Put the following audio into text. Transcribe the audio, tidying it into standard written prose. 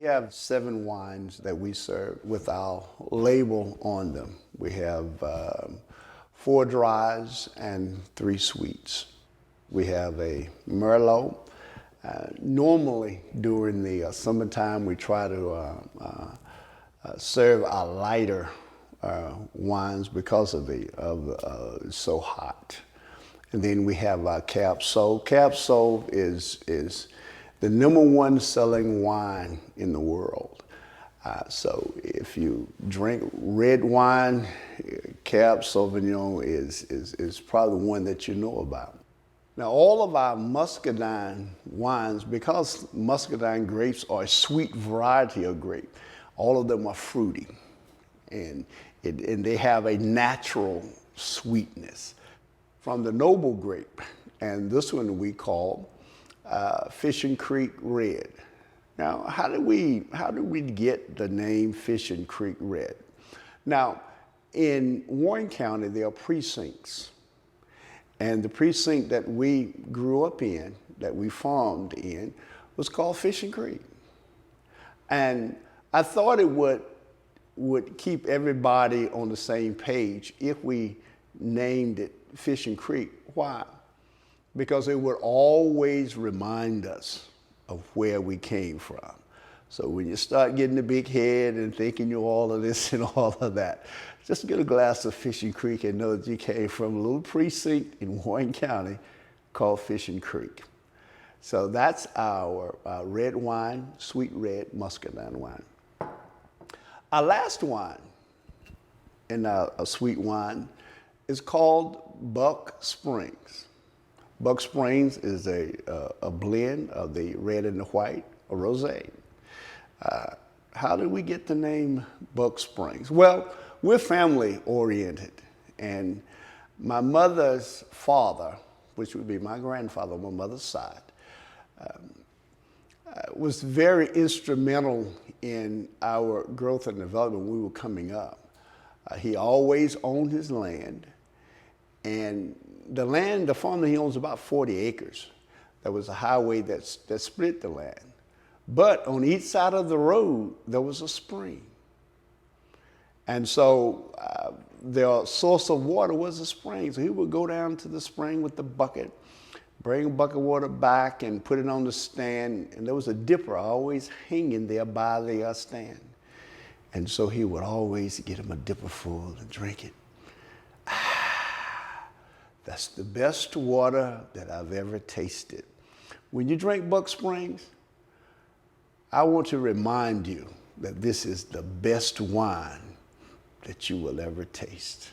We have 7 wines that we serve with our label on them. We have 4 dries and 3 sweets. We have a Merlot. Normally during the summertime, we try to serve our lighter wines because of it's so hot. And then we have our Cab Sauv. Cab Sauv is the #1 selling wine in the world. So if you drink red wine, Cab Sauvignon is probably the one that you know about. Now, all of our muscadine wines, because muscadine grapes are a sweet variety of grape, all of them are fruity, and they have a natural sweetness from the noble grape. And this one we call Fishing Creek Red. Now, how do we get the name Fishing Creek Red? Now, in Warren County, there are precincts. And the precinct that we grew up in, that we farmed in, was called Fishing Creek. And I thought it would keep everybody on the same page if we named it Fishing Creek. Why? Because it would always remind us of where we came from. So when you start getting the big head and thinking you're all of this and all of that, just get a glass of Fishing Creek and know that you came from a little precinct in Warren County called Fishing Creek. So that's our red wine, sweet red muscadine wine. Our last wine in a sweet wine is called Buck Springs. Buck Springs is a blend of the red and the white, a rosé. How did we get the name Buck Springs? Well, we're family oriented, and my mother's father, which would be my grandfather on my mother's side, was very instrumental in our growth and development when we were coming up. He always owned his land, and the farm that he owns about 40 acres. There was a highway that split the land. But on each side of the road, there was a spring. And so their source of water was a spring. So he would go down to the spring with the bucket, bring a bucket of water back and put it on the stand. And there was a dipper always hanging there by the stand. And so he would always get him a dipper full and drink it. That's the best water that I've ever tasted. When you drink Buck Springs, I want to remind you that this is the best wine that you will ever taste.